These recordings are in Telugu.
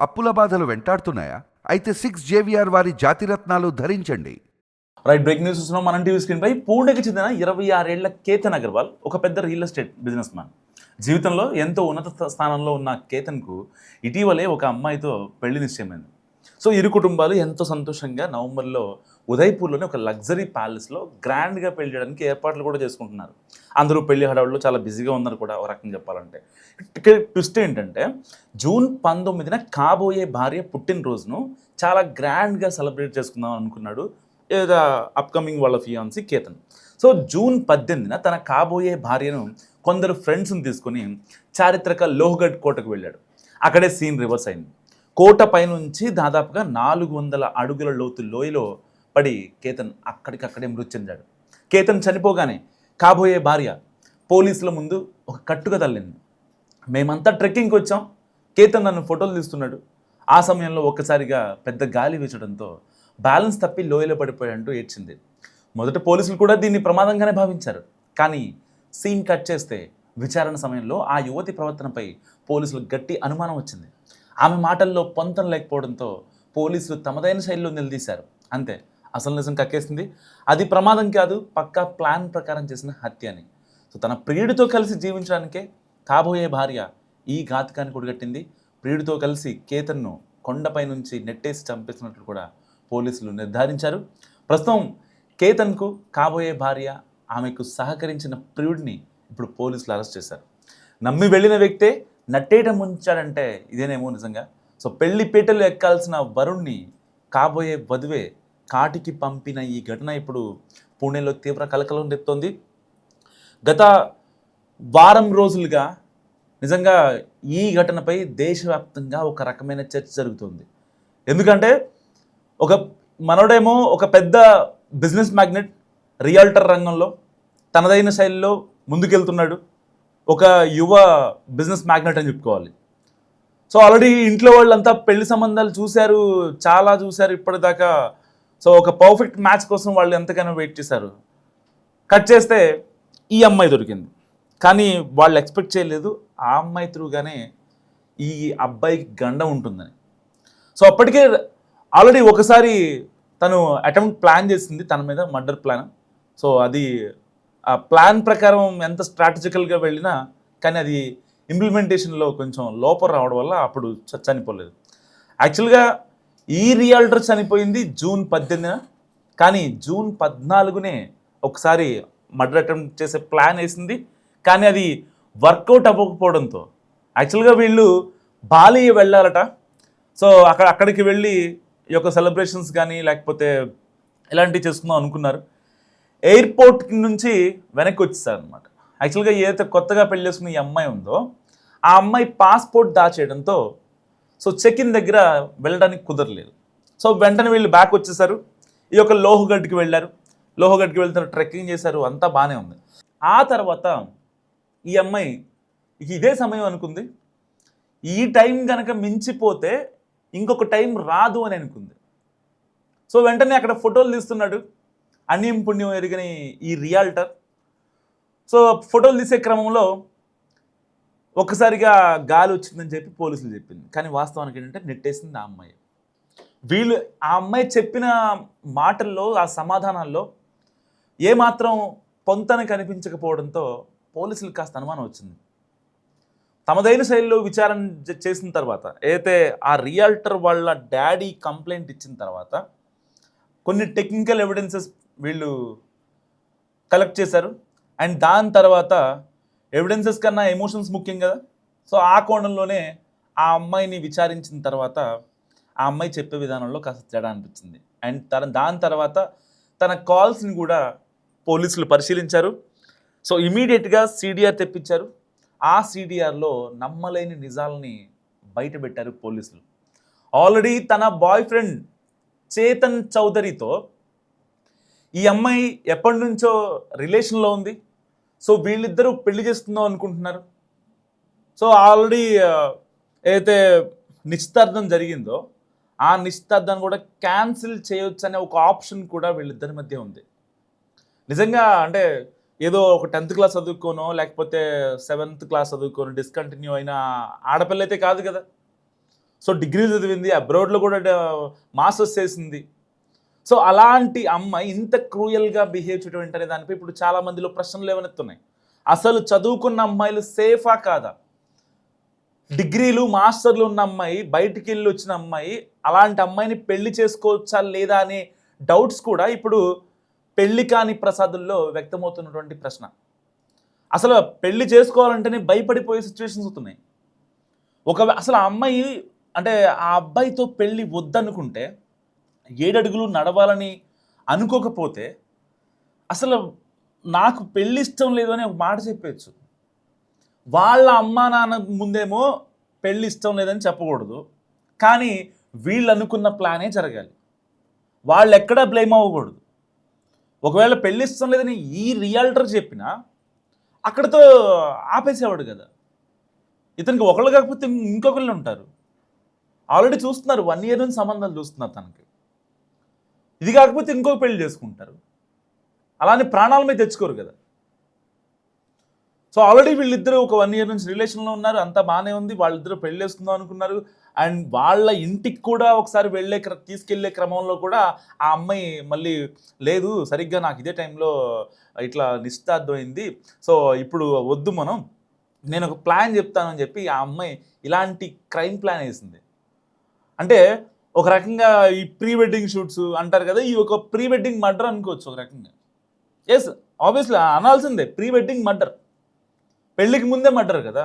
అప్పుల బాధలు వెంటాడుతున్నాయా? అయితే 6 JVR వారి జాతిరత్నాలు ధరించండి. రైట్, బ్రేక్ న్యూస్ చూస్తున్నాం మనం టీవీ స్క్రీన్ పై. పూణేకి చెందిన 26 ఏళ్ల కేతన్ అగర్వాల్ ఒక పెద్ద రియల్ ఎస్టేట్ బిజినెస్ మ్యాన్. జీవితంలో ఎంతో ఉన్నత స్థానంలో ఉన్న కేతన్కు ఇటీవలే ఒక అమ్మాయితో పెళ్లి నిశ్చయమైంది. సో ఇరు కుటుంబాలు ఎంతో సంతోషంగా నవంబర్లో ఉదయ్పూర్లోని ఒక లగ్జరీ ప్యాలెస్లో గ్రాండ్గా పెళ్లి చేయడానికి ఏర్పాట్లు కూడా చేసుకుంటున్నారు. అందరూ పెళ్లి హడావుల్లో చాలా బిజీగా ఉన్నారు కూడా ఒక రకంగా చెప్పాలంటే. ఇక్కడ ట్విస్ట్ ఏంటంటే జూన్ 19న కాబోయే భార్య పుట్టినరోజును చాలా గ్రాండ్గా సెలబ్రేట్ చేసుకుందాం అనుకున్నాడు ఏదో అప్కమింగ్ వాళ్ళ ఫియాన్సీ కేతన్. సో జూన్ 18న తన కాబోయే భార్యను కొందరు ఫ్రెండ్స్ని తీసుకొని చారిత్రక లోహగఢ్ కోటకు వెళ్ళాడు. అక్కడే సీన్ రివర్స్ అయింది. కోట పైనుంచి దాదాపుగా 400 అడుగుల లోతు లోయలో పడి కేతన్ అక్కడికక్కడే మృతి చెందాడు. కేతన్ చనిపోగానే కాబోయే భార్య పోలీసుల ముందు ఒక కట్టుగా తల్లింది. మేమంతా ట్రెక్కింగ్కి వచ్చాం, కేతన్ నన్ను ఫోటోలు తీస్తున్నాడు. ఆ సమయంలో ఒక్కసారిగా పెద్ద గాలి వీచడంతో బ్యాలెన్స్ తప్పి లోయలో పడిపోయాడంటూ ఏడ్చింది. మొదట పోలీసులు కూడా దీన్ని ప్రమాదంగానే భావించారు. కానీ సీన్ కట్ చేస్తే విచారణ సమయంలో ఆ యువతి ప్రవర్తనపై పోలీసులకు గట్టి అనుమానం వచ్చింది. ఆమె మాటల్లో పొంతన లేకపోవడంతో పోలీసులు తమదైన శైలిలో నిలదీశారు. అంతే, అసలు నిజం కక్కేసింది. అది ప్రమాదం కాదు, పక్కా ప్లాన్ ప్రకారం చేసిన హత్య అని. సో తన ప్రియుడితో కలిసి జీవించడానికే కాబోయే భార్య ఈ ఘాతకాన్ని కొడిగట్టింది. ప్రియుడితో కలిసి కేతన్ను కొండపై నుంచి నెట్టేసి చంపేసినట్లు కూడా పోలీసులు నిర్ధారించారు. ప్రస్తుతం కేతన్కు కాబోయే భార్య ఆమెకు సహకరించిన ప్రియుడిని ఇప్పుడు పోలీసులు అరెస్ట్ చేశారు. నమ్మి వెళ్ళిన వ్యక్తే నట్టేయటం ఉంచాడంటే ఇదేనేమో నిజంగా. సో పెళ్లి పీటలు ఎక్కాల్సిన వరుణ్ణి కాబోయే వధువే కాటికి పంపిన ఈ ఘటన ఇప్పుడు పూణేలో తీవ్ర కలకలం రేపుతోంది. గత వారం రోజులుగా నిజంగా ఈ ఘటనపై దేశవ్యాప్తంగా ఒక రకమైన చర్చ జరుగుతుంది. ఎందుకంటే ఒక మనోడేమో ఒక పెద్ద బిజినెస్ మ్యాగ్నెట్, రియల్టర్ రంగంలో తనదైన శైలిలో ముందుకెళ్తున్నాడు. ఒక యువ బిజినెస్ మ్యాగ్నెట్ అని చెప్పుకోవాలి. సో ఆల్రెడీ ఇంట్లో వాళ్ళంతా పెళ్లి సంబంధాలు చూశారు, చాలా చూశారు ఇప్పటిదాకా. సో ఒక పర్ఫెక్ట్ మ్యాచ్ కోసం వాళ్ళు ఎంతగానో వెయిట్ చేశారు. కట్ చేస్తే ఈ అమ్మాయి దొరికింది. కానీ వాళ్ళు ఎక్స్పెక్ట్ చేయలేదు ఆ అమ్మాయి త్రూగానే ఈ అబ్బాయికి గండం ఉంటుందని. సో అప్పటికే ఆల్రెడీ ఒకసారి తను అటెంప్ట్ ప్లాన్ చేసింది తన మీద, మర్డర్ ప్లాన్. సో అది ఆ ప్లాన్ ప్రకారం ఎంత స్ట్రాటజికల్గా వెళ్ళినా కానీ అది ఇంప్లిమెంటేషన్లో కొంచెం లోపం రావడం వల్ల అప్పుడు చనిపోలేదు. యాక్చువల్గా ఈ రియాల్టర్ చనిపోయింది జూన్ 18న. కానీ జూన్ 14నే ఒకసారి మర్డర్ అటెంప్ట్ చేసే ప్లాన్ వేసింది. కానీ అది వర్కౌట్ అవ్వకపోవడంతో యాక్చువల్గా వీళ్ళు బాలి వెళ్ళాలట. సో అక్కడికి వెళ్ళి ఈ యొక్క సెలబ్రేషన్స్ కానీ లేకపోతే ఇలాంటివి చేసుకుందాం అనుకున్నారు. ఎయిర్పోర్ట్ నుంచి వెనక్కి వచ్చేసారు అనమాట. యాక్చువల్గా ఏదైతే కొత్తగా పెళ్లి చేసుకున్న ఈ అమ్మాయి ఉందో ఆ అమ్మాయి పాస్పోర్ట్ దాచేయడంతో సో చెక్ ఇన్ దగ్గర వెళ్ళడానికి కుదరలేదు. సో వెంటనే వీళ్ళు బ్యాక్ వచ్చేసారు. ఈ యొక్క లోహగఢ్కి వెళ్ళారు. లోహగఢ్కి వెళ్తారు, ట్రెక్కింగ్ చేశారు, అంతా బాగానే ఉంది. ఆ తర్వాత ఈ అమ్మాయి ఇదే సమయం అనుకుంది, ఈ టైం కనుక మించిపోతే ఇంకొక టైం రాదు అని అనుకుంది. సో వెంటనే అక్కడ ఫోటోలు తీస్తున్నాడు అన్యం పుణ్యం ఎరుగని ఈ రియాల్టర్. సో ఫోటోలు తీసే క్రమంలో ఒక్కసారిగా గాలి వచ్చిందని చెప్పి పోలీసులు చెప్పింది. కానీ వాస్తవానికి ఏంటంటే నెట్టేసింది ఆ అమ్మాయి. వీళ్ళు ఆ అమ్మాయి చెప్పిన మాటల్లో, ఆ సమాధానాల్లో ఏమాత్రం పొంతన కనిపించకపోవడంతో పోలీసులకు కాస్త అనుమానం వచ్చింది. తమదైన శైలిలో విచారణ చేసిన తర్వాత అయితే ఆ రియాల్టర్ వాళ్ళ డాడీ కంప్లైంట్ ఇచ్చిన తర్వాత కొన్ని టెక్నికల్ ఎవిడెన్సెస్ వీళ్ళు కలెక్ట్ చేశారు. అండ్ దాని తర్వాత ఎవిడెన్సెస్ కన్నా ఎమోషన్స్ ముఖ్యం కదా. సో ఆ కోణంలోనే ఆ అమ్మాయిని విచారించిన తర్వాత ఆ అమ్మాయి చెప్పే విధానంలో కాస్త తేడా అనిపించింది. అండ్ దాని తర్వాత తన కాల్స్ని కూడా పోలీసులు పరిశీలించారు. సో ఇమీడియట్గా సిడిఆర్ తెప్పించారు. ఆ సిడిఆర్లో నమ్మలేని నిజాలని బయటపెట్టారు పోలీసులు. ఆల్రెడీ తన బాయ్ ఫ్రెండ్ చేతన్ చౌదరితో ఈ అమ్మాయి ఎప్పటి నుంచో రిలేషన్లో ఉంది. సో వీళ్ళిద్దరూ పెళ్లి చేసుకుందాం అనుకుంటున్నారు. సో ఆల్రెడీ ఏదైతే నిశ్చితార్థం జరిగిందో ఆ నిశ్చితార్థాన్ని కూడా క్యాన్సిల్ చేయొచ్చు అనే ఒక ఆప్షన్ కూడా వీళ్ళిద్దరి మధ్య ఉంది. నిజంగా అంటే ఏదో ఒక 10th క్లాస్ చదువుకోనో లేకపోతే 7th క్లాస్ చదువుకోనో డిస్కంటిన్యూ అయిన ఆడపిల్ల అయితే కాదు కదా. సో డిగ్రీ చదివింది, అబ్రాడ్లో కూడా మాస్టర్స్ చేసింది. సో అలాంటి అమ్మాయి ఇంత క్రూయల్గా బిహేవ్ చేయడం ఏంటనే దానిపై ఇప్పుడు చాలా మందిలో ప్రశ్నలు లేవనెత్తున్నాయి. అసలు చదువుకున్న అమ్మాయిలు సేఫా కాదా? డిగ్రీలు మాస్టర్లు ఉన్న అమ్మాయి, బయటికి వెళ్ళి వచ్చిన అమ్మాయి, అలాంటి అమ్మాయిని పెళ్లి చేసుకోవచ్చా లేదా అనే డౌట్స్ కూడా ఇప్పుడు పెళ్లి కాని ప్రసాదుల్లో వ్యక్తమవుతున్నటువంటి ప్రశ్న. అసలు పెళ్లి చేసుకోవాలంటేనే భయపడిపోయే సిచ్యువేషన్స్ అవుతున్నాయి. అసలు ఆ అమ్మాయి అంటే ఆ అబ్బాయితో పెళ్ళి వద్దనుకుంటే 7 అడుగులు నడవాలని అనుకోకపోతే అసలు నాకు పెళ్ళి ఇష్టం లేదు అని ఒక మాట చెప్పచ్చు. వాళ్ళ అమ్మా నాన్న ముందేమో పెళ్ళి ఇష్టం లేదని చెప్పకూడదు, కానీ వీళ్ళు అనుకున్న ప్లానే జరగాలి. వాళ్ళు ఎక్కడా బ్లేమ్ అవ్వకూడదు. ఒకవేళ పెళ్ళి ఇష్టం లేదని ఈ రియాల్టర్ చెప్పినా అక్కడితో ఆపేసేవాడు కదా. ఇతనికి ఒకళ్ళు కాకపోతే ఇంకొకళ్ళు ఉంటారు. ఆల్రెడీ చూస్తున్నారు, 1 year నుంచి సంబంధాలు చూస్తున్నారు తనకి. ఇది కాకపోతే ఇంకొక పెళ్లి చేసుకుంటారు. అలానే ప్రాణాల మీద తెచ్చుకోరు కదా. సో ఆల్రెడీ వీళ్ళిద్దరూ ఒక 1 year నుంచి రిలేషన్లో ఉన్నారు, అంతా బాగానే ఉంది. వాళ్ళిద్దరూ పెళ్లి చేసుకుందాం అనుకున్నారు. అండ్ వాళ్ళ ఇంటికి కూడా ఒకసారి తీసుకెళ్లే క్రమంలో కూడా ఆ అమ్మాయి మళ్ళీ లేదు, సరిగ్గా నాకు ఇదే టైంలో ఇట్లా నిశ్చితార్థం అయింది, సో ఇప్పుడు వద్దు, నేను ఒక ప్లాన్ చెప్తానని చెప్పి ఆ అమ్మాయి ఇలాంటి క్రైమ్ ప్లాన్ వేసింది. అంటే ఒక రకంగా ఈ ప్రీ వెడ్డింగ్ షూట్స్ అంటారు కదా, ఈ ఒక ప్రీ వెడ్డింగ్ మర్డర్ అనుకోవచ్చు ఒక రకంగా. ఎస్, ఆబ్వియస్లీ అనాల్సిందే, ప్రీ వెడ్డింగ్ మర్డర్. పెళ్ళికి ముందే మర్డర్ కదా.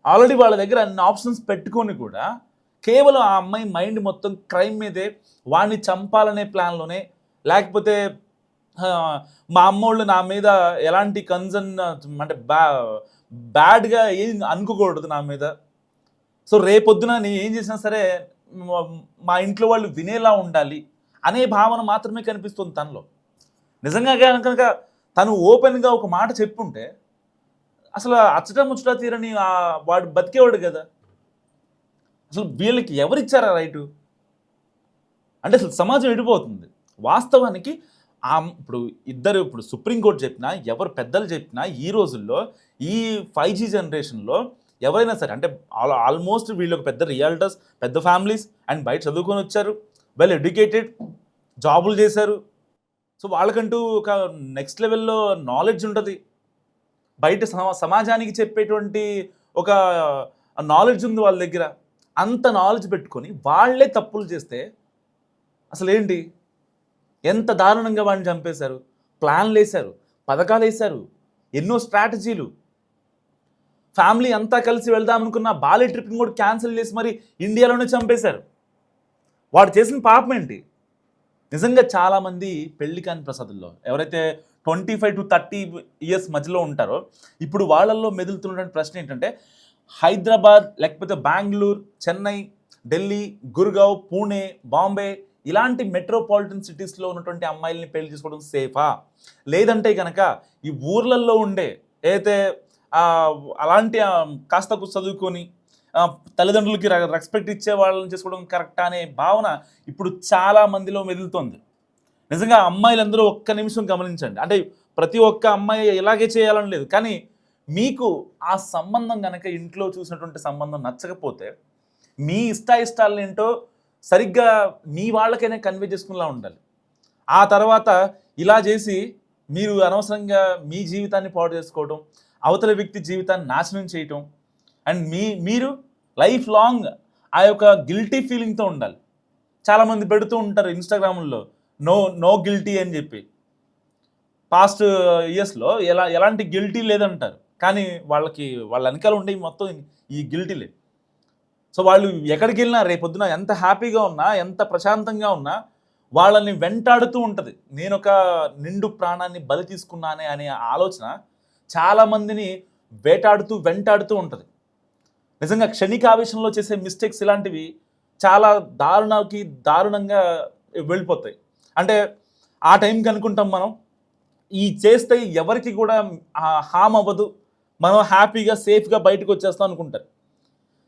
ఆల్రెడీ వాళ్ళ దగ్గర అన్ని ఆప్షన్స్ పెట్టుకొని కూడా కేవలం ఆ అమ్మాయి మైండ్ మొత్తం క్రైమ్ మీదే, వాడిని చంపాలనే ప్లాన్లోనే, లేకపోతే మా అమ్మోళ్ళు నా మీద ఎలాంటి కన్సర్న్ అంటే బ్యాడ్గా ఏం అనుకోకూడదు నా మీద, సో రేపొద్దున నేను ఏం చేసినా సరే మా ఇంట్లో వాళ్ళు వినేలా ఉండాలి అనే భావన మాత్రమే కనిపిస్తుంది తనలో. నిజంగా కనుక తను ఓపెన్గా ఒక మాట చెప్పుంటే అసలు అచ్చట ముచ్చట తీరని వాడు బతికేవాడు కదా. అసలు వీళ్ళకి ఎవరిచ్చారా రైటు? అంటే అసలు సమాజం ఎడిపోతుంది. వాస్తవానికి ఇప్పుడు సుప్రీంకోర్టు చెప్పినా, ఎవరు పెద్దలు చెప్పినా, ఈ రోజుల్లో ఈ 5G జనరేషన్లో ఎవరైనా సరే, అంటే ఆల్మోస్ట్ వీళ్ళు ఒక పెద్ద రియాల్టర్స్, పెద్ద ఫ్యామిలీస్, అండ్ బయట చదువుకొని వచ్చారు, వెల్ ఎడ్యుకేటెడ్, జాబులు చేశారు. సో వాళ్ళకంటూ ఒక నెక్స్ట్ లెవెల్లో నాలెడ్జ్ ఉంటుంది, బయట సమాజానికి చెప్పేటువంటి ఒక నాలెడ్జ్ ఉంది వాళ్ళ దగ్గర. అంత నాలెడ్జ్ పెట్టుకొని వాళ్ళే తప్పులు చేస్తే అసలు ఏంటి, ఎంత దారుణంగా వాడిని చంపేశారు, ప్లాన్లు వేశారు, పథకాలు వేశారు, ఎన్నో స్ట్రాటజీలు. ఫ్యామిలీ అంతా కలిసి వెళ్దామనుకున్న బాలి ట్రిప్ని కూడా క్యాన్సిల్ చేసి మరి ఇండియాలోనే చంపేశారు. వాడు చేసిన పాపం ఏంటి? నిజంగా చాలామంది పెళ్లి కాని ప్రసాదుల్లో ఎవరైతే 25 to 30 years మధ్యలో ఉంటారో, ఇప్పుడు వాళ్ళల్లో మెదులుతున్నటువంటి ప్రశ్న ఏంటంటే, హైదరాబాద్ లేకపోతే బెంగళూరు, చెన్నై, ఢిల్లీ, గుర్గావ్, పూణే, బాంబే ఇలాంటి మెట్రోపాలిటన్ సిటీస్లో ఉన్నటువంటి అమ్మాయిల్ని పెళ్లి చేసుకోవడం సేఫా, లేదంటే కనుక ఈ ఊర్లలో ఉండే ఏదైతే అలాంటి కాస్త చదువుకొని తల్లిదండ్రులకి రెస్పెక్ట్ ఇచ్చే వాళ్ళని చేసుకోవడం కరెక్టా అనే భావన ఇప్పుడు చాలా మందిలో మెదులుతోంది. నిజంగా అమ్మాయిలందరూ ఒక్క నిమిషం గమనించండి. అంటే ప్రతి ఒక్క అమ్మాయి ఇలాగే చేయాలని లేదు, కానీ మీకు ఆ సంబంధం కనుక ఇంట్లో చూసినటువంటి సంబంధం నచ్చకపోతే మీ ఇష్టాయిష్టాలను ఏంటో సరిగ్గా మీ వాళ్ళకైనా కన్వే చేసుకునేలా ఉండాలి. ఆ తర్వాత ఇలా చేసి మీరు అనవసరంగా మీ జీవితాన్ని పాడు చేసుకోవడం, అవతల వ్యక్తి జీవితాన్ని నాశనం చేయటం, అండ్ మీరు లైఫ్ లాంగ్ ఆ యొక్క గిల్టీ ఫీలింగ్తో ఉండాలి. చాలామంది పెడుతూ ఉంటారు ఇన్స్టాగ్రామ్లో నో గిల్టీ అని చెప్పి. పాస్ట్ ఇయర్స్లో ఎలాంటి గిల్టీ లేదంటారు, కానీ వాళ్ళ వెనకాల ఉండే మొత్తం ఈ గిల్టీలే. సో వాళ్ళు ఎక్కడికి వెళ్ళినా రేపొద్దున ఎంత హ్యాపీగా ఉన్నా, ఎంత ప్రశాంతంగా ఉన్నా వాళ్ళని వెంటాడుతూ ఉంటుంది. నేను ఒక నిండు ప్రాణాన్ని బలి తీసుకున్నానే అనే ఆలోచన చాలామందిని వెంటాడుతూ ఉంటుంది. నిజంగా క్షణికావేశంలో చేసే మిస్టేక్స్ ఇలాంటివి చాలా దారుణంగా వెళ్ళిపోతాయి. అంటే ఆ టైంకి అనుకుంటాం మనం ఈ చేస్తే ఎవరికి కూడా హామ్ అవ్వదు, మనం హ్యాపీగా సేఫ్గా బయటకు వచ్చేస్తాం అనుకుంటారు.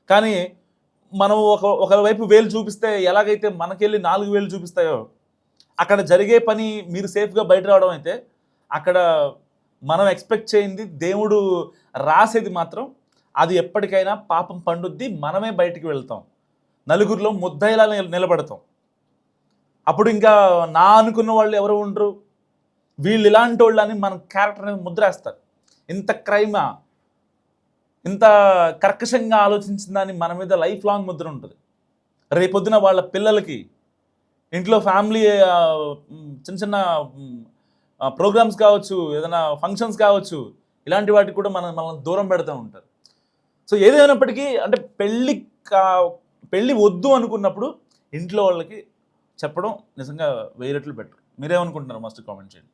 కానీ మనం ఒకవైపు వేలు చూపిస్తే ఎలాగైతే మనకెళ్ళి 4 వేలు చూపిస్తాయో, అక్కడ జరిగే పని మీరు సేఫ్గా బయట రావడం అయితే, అక్కడ మనం ఎక్స్పెక్ట్ చేయింది దేవుడు రాసేది మాత్రం అది ఎప్పటికైనా పాపం పండుద్ది, మనమే బయటికి వెళ్తాం. నలుగురిలో ముద్దయిలా నిలబడతాం. అప్పుడు ఇంకా నా అనుకున్న వాళ్ళు ఎవరు ఉండరు, వీళ్ళు ఇలాంటి వాళ్ళు అని మన క్యారెక్టర్ ముద్రేస్తారు. ఇంత క్రైమా, ఇంత కర్కశంగా ఆలోచించిందని మన మీద లైఫ్ లాంగ్ ముద్ర ఉంటుంది. రేపొద్దున వాళ్ళ పిల్లలకి ఇంట్లో ఫ్యామిలీ చిన్న చిన్న ప్రోగ్రామ్స్ కావచ్చు, ఏదైనా ఫంక్షన్స్ కావచ్చు, ఇలాంటి వాటికి కూడా మనల్ని దూరం పెడుతూ ఉంటారు. సో ఏదైనప్పటికీ అంటే పెళ్ళి వద్దు అనుకున్నప్పుడు ఇంట్లో వాళ్ళకి చెప్పడం నిజంగా 1000 రెట్లు బెటర్. మీరేమనుకుంటున్నారు? మస్ట్ కామెంట్ చేయండి.